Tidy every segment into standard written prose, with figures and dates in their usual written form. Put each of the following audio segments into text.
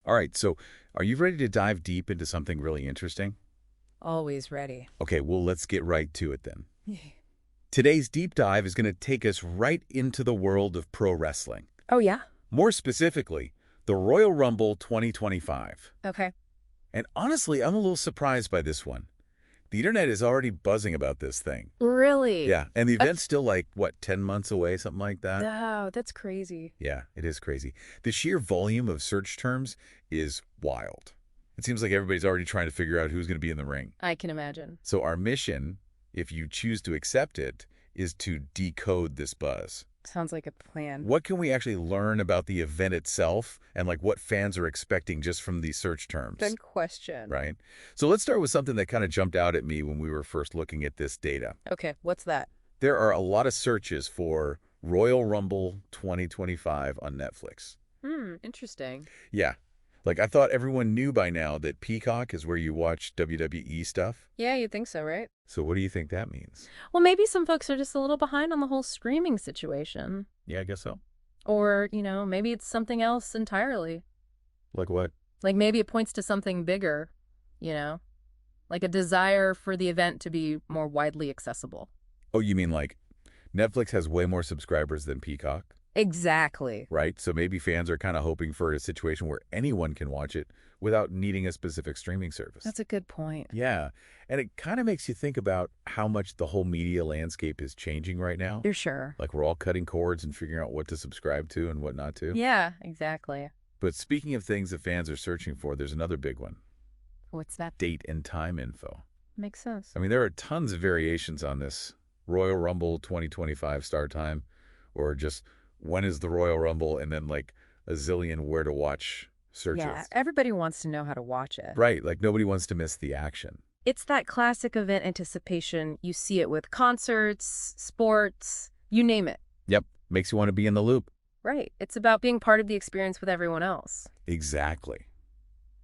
All right, so are you ready to dive deep into something really interesting? Always ready. Okay, well, let's get right to it then. Today's deep dive is going to take us right into the world of pro wrestling. Oh, yeah? More specifically, the Royal Rumble 2025. Okay. And honestly, I'm a little surprised by this one. The internet is already buzzing about this thing. Really? Yeah, and the event's still like, what, 10 months away, something like that? Oh, that's crazy. Yeah, it is crazy. The sheer volume of search terms is wild. It seems like everybody's already trying to figure out who's going to be in the ring. I can imagine. So our mission, if you choose to accept it, is to decode this buzz. Sounds like a plan. What can we actually learn about the event itself and like what fans are expecting just from these search terms? Good question. Right? So let's start with something that kind of jumped out at me when we were first looking at this data. Okay, what's that? There are a lot of searches for Royal Rumble 2025 on Netflix. Interesting. Yeah. Like, I thought everyone knew by now that Peacock is where you watch WWE stuff. Yeah, you'd think so, right? So what do you think that means? Well, maybe some folks are just a little behind on the whole streaming situation. Yeah, I guess so. Or, maybe it's something else entirely. Like what? Like maybe it points to something bigger, you know? Like a desire for the event to be more widely accessible. Oh, you mean like Netflix has way more subscribers than Peacock, Exactly. right? So maybe fans are kind of hoping for a situation where anyone can watch it without needing a specific streaming service. That's a good point. Yeah. And it kind of makes you think about how much the whole media landscape is changing right now. You're sure? Like we're all cutting cords and figuring out what to subscribe to and what not to. Yeah, exactly. But speaking of things that fans are searching for, there's another big one. What's that? Date and time info. Makes sense. I mean, there are tons of variations on this. Royal Rumble 2025 start time, or just when is the Royal Rumble, and then like a zillion where to watch searches. Yeah, everybody wants to know how to watch it. Right, like nobody wants to miss the action. It's that classic event anticipation. You see it with concerts, sports, you name it. Yep, makes you want to be in the loop. Right. It's about being part of the experience with everyone else. Exactly.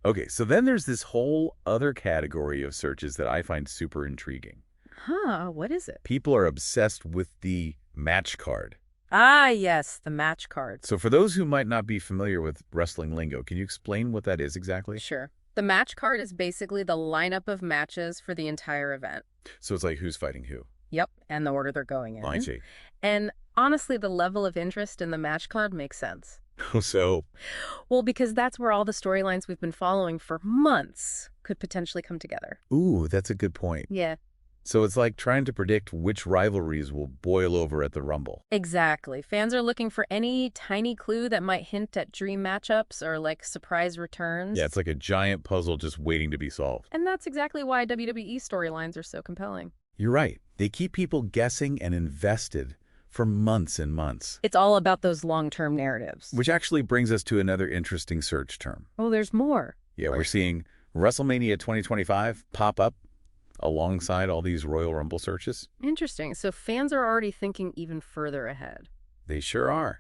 Okay, so then there's this whole other category of searches that I find super intriguing. Huh, what is it? People are obsessed with the match card. Ah, yes, the match cards. So for those who might not be familiar with wrestling lingo, can you explain what that is exactly? Sure. The match card is basically the lineup of matches for the entire event. So it's like who's fighting who. Yep, and the order they're going in. I see. And honestly, the level of interest in the match card makes sense. So, Well, because that's where all the storylines we've been following for months could potentially come together. ooh, that's a good point. Yeah, So it's like trying to predict which rivalries will boil over at the Rumble. exactly. Fans are looking for any tiny clue that might hint at dream matchups or like surprise returns. Yeah, it's like a giant puzzle just waiting to be solved. And that's exactly why WWE storylines are so compelling. You're right. They keep people guessing and invested for months and months. It's all about those long-term narratives. Which actually brings us to another interesting search term. Oh, there's more. Yeah, we're seeing WrestleMania 2025 pop up alongside all these Royal Rumble searches. Interesting. So fans are already thinking even further ahead. They sure are.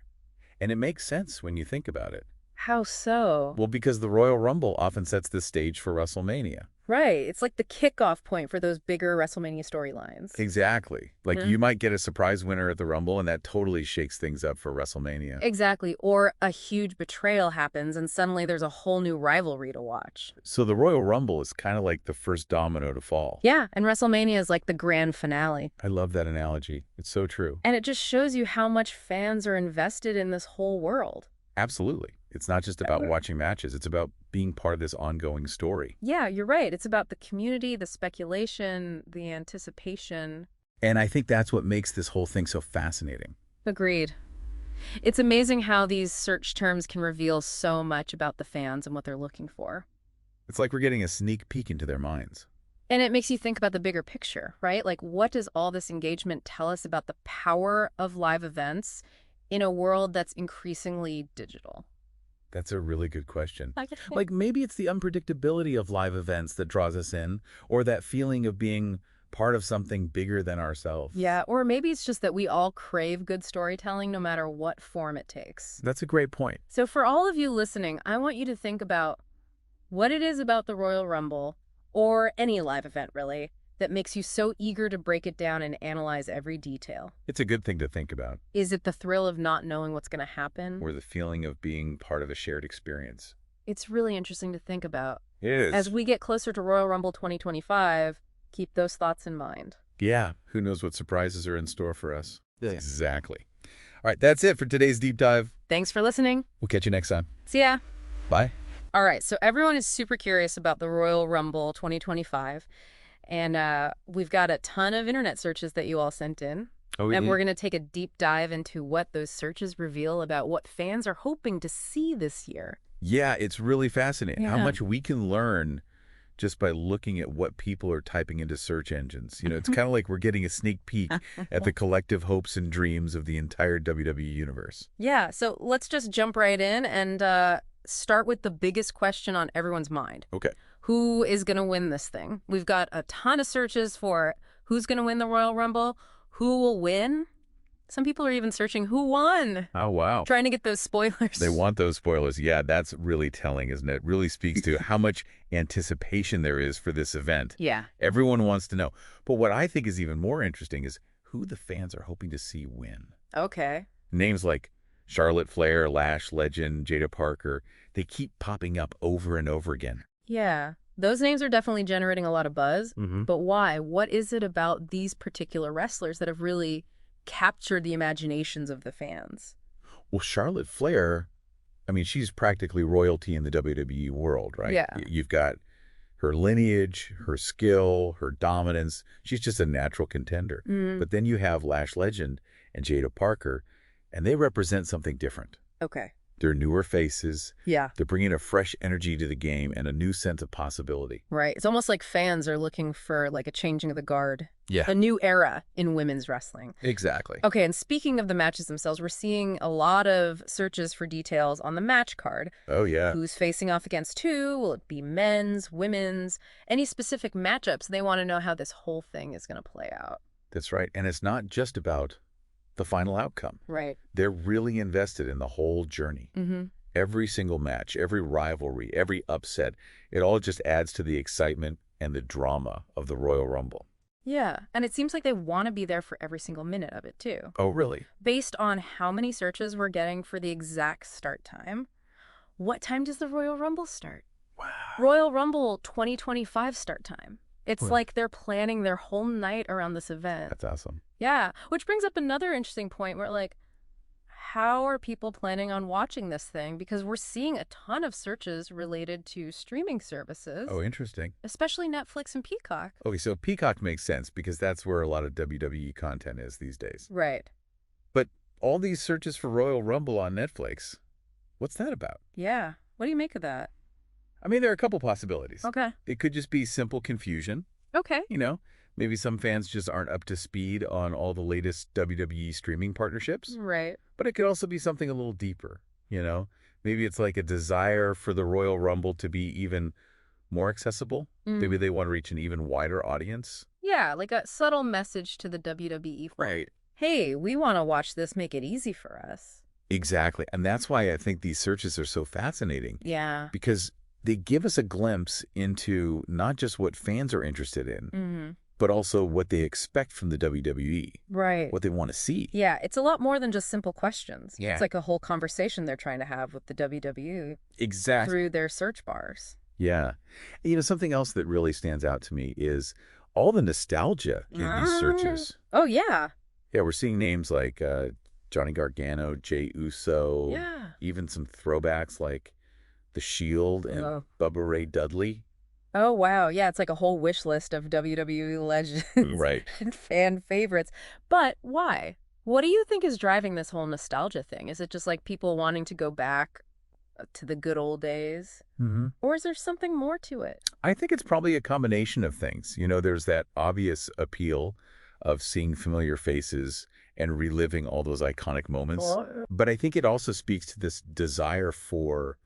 And it makes sense when you think about it. How so? Well, because the Royal Rumble often sets the stage for WrestleMania. Right. It's like the kickoff point for those bigger WrestleMania storylines. Exactly. Like you might get a surprise winner at the Rumble, and that totally shakes things up for WrestleMania. Exactly. Or a huge betrayal happens and suddenly there's a whole new rivalry to watch. So the Royal Rumble is kind of like the first domino to fall. Yeah, and WrestleMania is like the grand finale. I love that analogy. It's so true. And it just shows you how much fans are invested in this whole world. Absolutely. It's not just about watching matches. It's about being part of this ongoing story. Yeah, you're right. It's about the community, the speculation, the anticipation. And I think that's what makes this whole thing so fascinating. Agreed. It's amazing how these search terms can reveal so much about the fans and what they're looking for. It's like we're getting a sneak peek into their minds. And it makes you think about the bigger picture, right? Like, what does all this engagement tell us about the power of live events in a world that's increasingly digital? That's a really good question. Like maybe it's the unpredictability of live events that draws us in, or that feeling of being part of something bigger than ourselves. Yeah, or maybe it's just that we all crave good storytelling no matter what form it takes. That's a great point. So for all of you listening, I want you to think about what it is about the Royal Rumble, or any live event really, that makes you so eager to break it down and analyze every detail. It's a good thing to think about. Is it the thrill of not knowing what's going to happen? Or the feeling of being part of a shared experience. It's really interesting to think about. It is. As we get closer to Royal Rumble 2025, keep those thoughts in mind. Yeah, who knows what surprises are in store for us. Yeah. Exactly. All right, that's it for today's deep dive. Thanks for listening. We'll catch you next time. See ya. Bye. All right, so everyone is super curious about the Royal Rumble 2025, and we've got a ton of internet searches that you all sent in. Oh, And we're going to take a deep dive into what those searches reveal about what fans are hoping to see this year. Yeah, it's really fascinating how Yeah. much we can learn just by looking at what people are typing into search engines. You know, it's kind of like we're getting a sneak peek at the collective hopes and dreams of the entire WWE universe. Yeah, so let's just jump right in and start with the biggest question on everyone's mind. Okay. Who is going to win this thing? We've got a ton of searches for who's going to win the Royal Rumble, who will win. Some people are even searching who won, Oh, wow. trying to get those spoilers. They want those spoilers. Yeah, that's really telling, isn't it? It really speaks to how much anticipation there is for this event. Yeah. Everyone wants to know. But what I think is even more interesting is who the fans are hoping to see win. Okay. Names like Charlotte Flair, Lash Legend, Jada Parker, they keep popping up over and over again. Yeah. Those names are definitely generating a lot of buzz. Mm-hmm. But why? What is it about these particular wrestlers that have really captured the imaginations of the fans? Well, Charlotte Flair, I mean, she's practically royalty in the WWE world, right? Yeah. You've got her lineage, her skill, her dominance. She's just a natural contender. Mm, But then you have Lash Legend and Jada Parker, and they represent something different. okay. They're newer faces. Yeah. They're bringing a fresh energy to the game and a new sense of possibility. Right. It's almost like fans are looking for like a changing of the guard, Yeah, a new era in women's wrestling. exactly. Okay, and speaking of the matches themselves, we're seeing a lot of searches for details on the match card. Oh, yeah. Who's facing off against who? Will it be men's, women's? Any specific matchups? They want to know how this whole thing is going to play out. That's right. And it's not just about the final outcome. Right. They're really invested in the whole journey. Mm-hmm. Every single match, every rivalry, every upset, it all just adds to the excitement and the drama of the Royal Rumble. Yeah, and it seems like they want to be there for every single minute of it, too. Oh, really? Based on how many searches we're getting for the exact start time, what time does the Royal Rumble start? Wow. Royal Rumble 2025 start time. It's Well- like they're planning their whole night around this event. That's awesome. Yeah, which brings up another interesting point where, like, how are people planning on watching this thing? Because we're seeing a ton of searches related to streaming services, Oh, interesting. especially Netflix and Peacock. Okay, so Peacock makes sense because that's where a lot of WWE content is these days. Right. But all these searches for Royal Rumble on Netflix, what's that about? Yeah. What do you make of that? I mean, there are a couple possibilities. Okay. It could just be simple confusion. Okay. You know, maybe some fans just aren't up to speed on all the latest WWE streaming partnerships. Right. But it could also be something a little deeper, you know? Maybe it's like a desire for the Royal Rumble to be even more accessible. Mm. Maybe they want to reach an even wider audience. Yeah, like a subtle message to the WWE. Hey, we want to watch this, make it easy for us. Exactly. And that's why I think these searches are so fascinating, Yeah. because they give us a glimpse into not just what fans are interested in, Mm-hmm. but also what they expect from the WWE, Right. what they want to see. Yeah, it's a lot more than just simple questions. Yeah. It's like a whole conversation they're trying to have with the WWE Exactly. through their search bars. Yeah. You know, something else that really stands out to me is all the nostalgia in these searches. Oh, yeah. Yeah, we're seeing names like Johnny Gargano, Jey Uso, Yeah. even some throwbacks like The Shield and Oh. Bubba Ray Dudley. Oh, wow. Yeah, it's like a whole wish list of WWE legends Right. and fan favorites. But why? What do you think is driving this whole nostalgia thing? Is it just like people wanting to go back to the good old days? Mm-hmm. Or is there something more to it? I think it's probably a combination of things. You know, there's that obvious appeal of seeing familiar faces and reliving all those iconic moments. But I think it also speaks to this desire for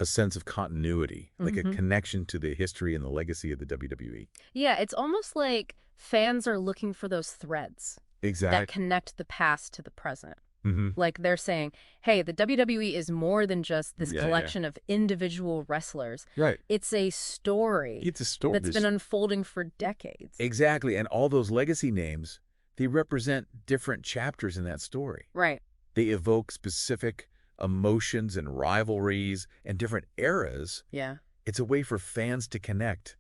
a sense of continuity, like a Mhm. connection to the history and the legacy of the WWE. Yeah, it's almost like fans are looking for those threads that Exactly. connect the past to the present. Mm-hmm. Like they're saying, hey, the WWE is more than just this Yeah, yeah. collection of individual wrestlers. Right. It's a story It's a story. that's been unfolding for decades. Exactly. And all those legacy names, they represent different chapters in that story. Right. They evoke specific emotions and rivalries and different eras. Yeah. It's a way for fans to connect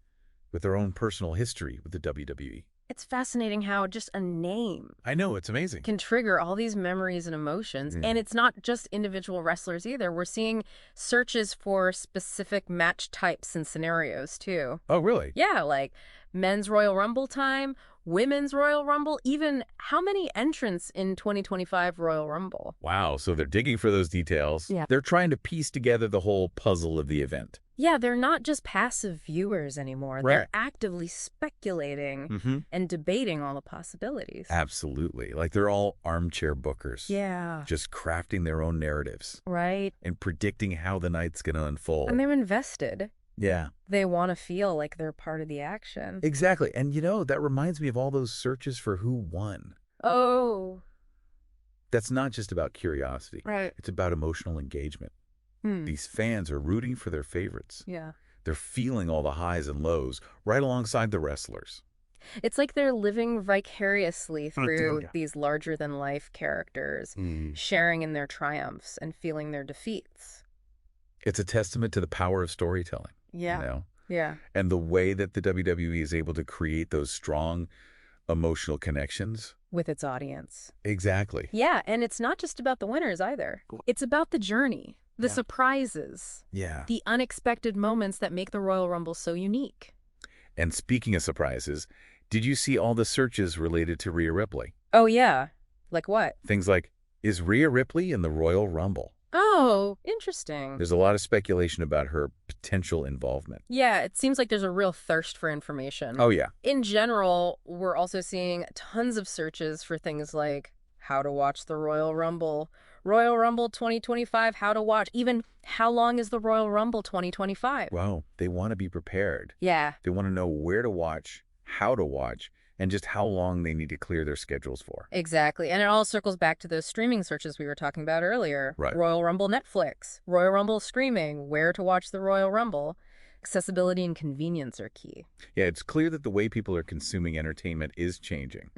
with their own personal history with the WWE. It's fascinating how just a name I know, it's amazing. can trigger all these memories and emotions. And it's not just individual wrestlers either. We're seeing searches for specific match types and scenarios too. Oh, really? Yeah, like men's Royal Rumble time, women's Royal Rumble, even how many entrants in 2025 Royal Rumble. Wow, so they're digging for those details. Yeah. They're trying to piece together the whole puzzle of the event. Yeah, they're not just passive viewers anymore. Right. They're actively speculating and debating all the possibilities. Absolutely. Like they're all armchair bookers. Yeah. Just crafting their own narratives Right. and predicting how the night's going to unfold. And they're invested. Yeah. They want to feel like they're part of the action. Exactly. And that reminds me of all those searches for who won. Oh. That's not just about curiosity. Right. It's about emotional engagement. These fans are rooting for their favorites. Yeah. They're feeling all the highs and lows right alongside the wrestlers. It's like they're living vicariously through these larger-than-life characters, sharing in their triumphs and feeling their defeats. It's a testament to the power of storytelling. Yeah. Yeah. And the way that the WWE is able to create those strong emotional connections. With its audience. Exactly. Yeah, and it's not just about the winners either. It's about the journey, the surprises, the unexpected moments that make the Royal Rumble so unique. And speaking of surprises, did you see all the searches related to Rhea Ripley? Oh, yeah. Like what? Things like, is Rhea Ripley in the Royal Rumble? Oh, interesting. There's a lot of speculation about her potential involvement. Yeah, it seems like there's a real thirst for information. Oh, yeah. In general, we're also seeing tons of searches for things like how to watch the Royal Rumble 2025, how to watch, even how long is the Royal Rumble 2025? Wow, they want to be prepared. Yeah. They want to know where to watch, how to watch, and just how long they need to clear their schedules for. Exactly. And it all circles back to those streaming searches we were talking about earlier. Right. Royal Rumble Netflix, Royal Rumble streaming, where to watch the Royal Rumble. Accessibility and convenience are key. Yeah, it's clear that the way people are consuming entertainment is changing.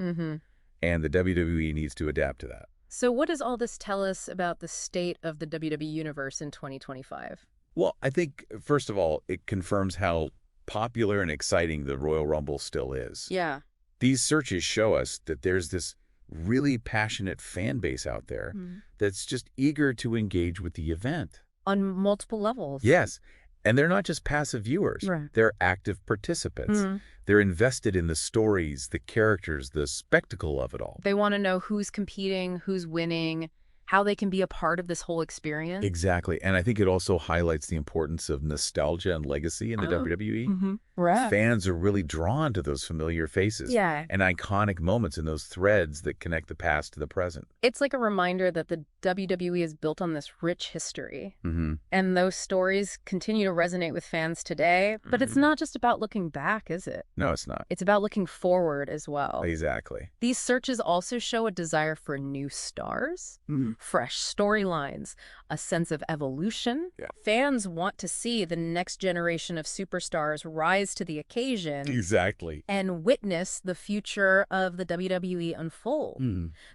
And the WWE needs to adapt to that. So what does all this tell us about the state of the WWE universe in 2025? Well, I think, first of all, it confirms how popular and exciting the Royal Rumble still is. Yeah. These searches show us that there's this really passionate fan base out there that's just eager to engage with the event. On multiple levels. Yes. And they're not just passive viewers. Right. They're active participants. They're invested in the stories, the characters, the spectacle of it all. They want to know who's competing, who's winning, how they can be a part of this whole experience. Exactly. And I think it also highlights the importance of nostalgia and legacy in the WWE. Right. Fans are really drawn to those familiar faces and iconic moments in those threads that connect the past to the present. It's like a reminder that the WWE is built on this rich history. And those stories continue to resonate with fans today. But it's not just about looking back, is it? No, it's not. It's about looking forward as well. Exactly. These searches also show a desire for new stars, fresh storylines, a sense of evolution. Fans want to see the next generation of superstars rise to the occasion. Exactly. And witness the future of the WWE unfold.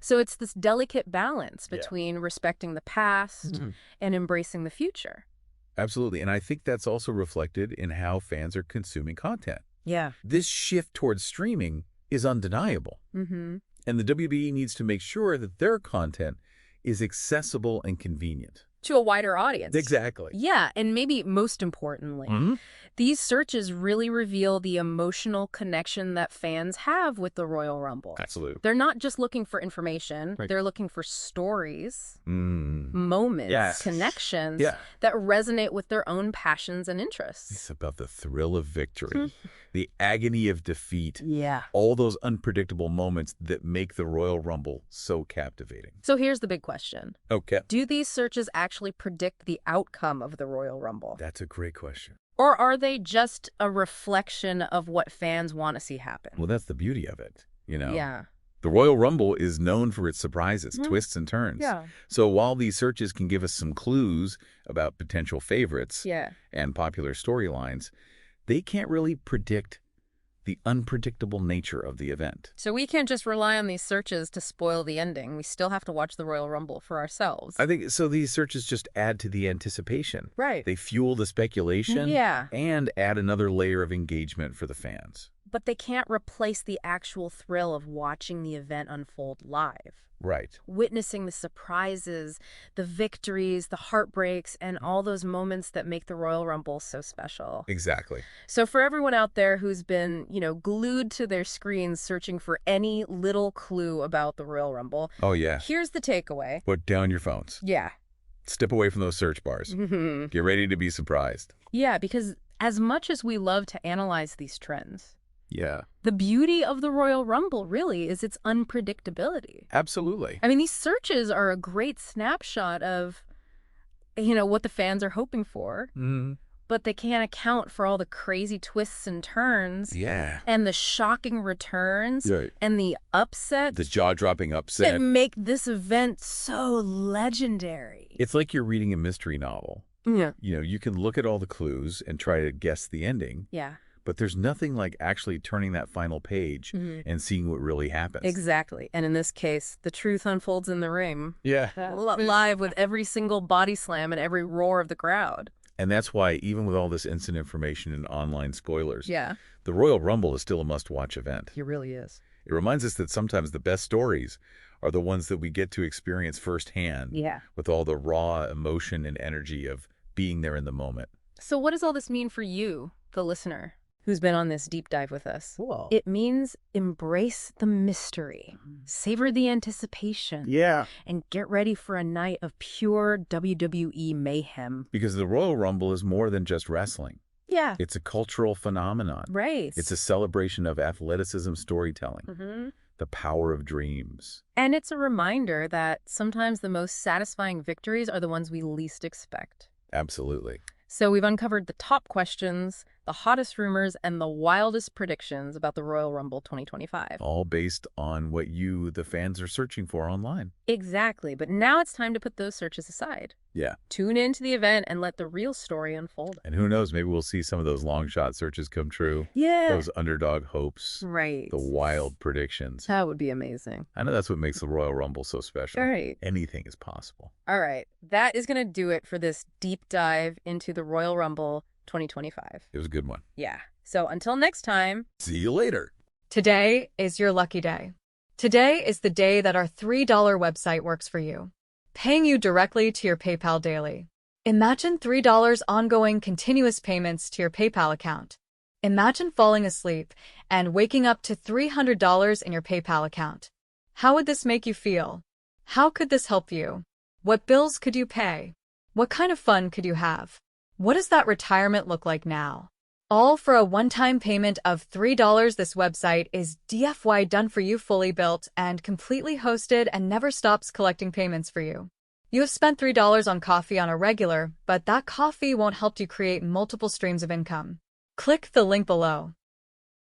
So it's this delicate balance between respecting the past and embracing the future. Absolutely. And I think that's also reflected in how fans are consuming content. Yeah. This shift towards streaming is undeniable. And the WWE needs to make sure that their content is accessible and convenient. To a wider audience. Exactly. Yeah, and maybe most importantly, these searches really reveal the emotional connection that fans have with the Royal Rumble. Absolutely. They're not just looking for information. They're looking for stories, moments, connections that resonate with their own passions and interests. It's about the thrill of victory, the agony of defeat, Yeah. all those unpredictable moments that make the Royal Rumble so captivating. So here's the big question. Okay. Do these searches actually predict the outcome of the Royal Rumble? That's a great question. Or are they just a reflection of what fans want to see happen? Well, that's the beauty of it, Yeah. The Royal Rumble is known for its surprises, twists and turns. Yeah. So while these searches can give us some clues about potential favorites Yeah. and popular storylines, they can't really predict the unpredictable nature of the event. So we can't just rely on these searches to spoil the ending. We still have to watch the Royal Rumble for ourselves. I think so. These searches just add to the anticipation. Right. They fuel the speculation. Yeah. And add another layer of engagement for the fans. But they can't replace the actual thrill of watching the event unfold live. Right. Witnessing the surprises, the victories, the heartbreaks, and all those moments that make the Royal Rumble so special. Exactly. So for everyone out there who's been, glued to their screens searching for any little clue about the Royal Rumble, oh, yeah. Here's the takeaway. Put down your phones. Yeah. Step away from those search bars. Get ready to be surprised. Yeah, because as much as we love to analyze these trends, yeah, the beauty of the Royal Rumble really is its unpredictability. Absolutely. I mean, these searches are a great snapshot of, what the fans are hoping for. But they can't account for all the crazy twists and turns. Yeah. And the shocking returns. Right. And the upsets. The jaw-dropping upset. That make this event so legendary. It's like you're reading a mystery novel. Yeah. You can look at all the clues and try to guess the ending. Yeah. But there's nothing like actually turning that final page and seeing what really happens. Exactly. And in this case, the truth unfolds in the ring. Yeah. Live with every single body slam and every roar of the crowd. And that's why, even with all this instant information and online spoilers, yeah, the Royal Rumble is still a must-watch event. It really is. It reminds us that sometimes the best stories are the ones that we get to experience firsthand. Yeah. With all the raw emotion and energy of being there in the moment. So what does all this mean for you, the listener, who's been on this deep dive with us? Cool. It means embrace the mystery, savor the anticipation, and get ready for a night of pure WWE mayhem. Because the Royal Rumble is more than just wrestling. Yeah. It's a cultural phenomenon. Right. It's a celebration of athleticism storytelling, the power of dreams. And it's a reminder that sometimes the most satisfying victories are the ones we least expect. Absolutely. So we've uncovered the top questions, the hottest rumors, and the wildest predictions about the Royal Rumble 2025. All based on what you, the fans, are searching for online. Exactly. But now it's time to put those searches aside. Yeah. Tune into the event and let the real story unfold. And who knows, maybe we'll see some of those long shot searches come true. Yeah. Those underdog hopes. Right. The wild predictions. That would be amazing. I know that's what makes the Royal Rumble so special. Right. Anything is possible. All right. That is going to do it for this deep dive into the Royal Rumble 2025. It was a good one. Yeah. So until next time. See you later. Today is your lucky day. Today is the day that our $3 website works for you, paying you directly to your PayPal daily. Imagine $3 ongoing continuous payments to your PayPal account. Imagine falling asleep and waking up to $300 in your PayPal account. How would this make you feel? How could this help you? What bills could you pay? What kind of fun could you have? What does that retirement look like now? All for a one-time payment of $3. This website is DFY done for you, fully built and completely hosted, and never stops collecting payments for you. You have spent $3 on coffee on a regular, but that coffee won't help you create multiple streams of income. Click the link below.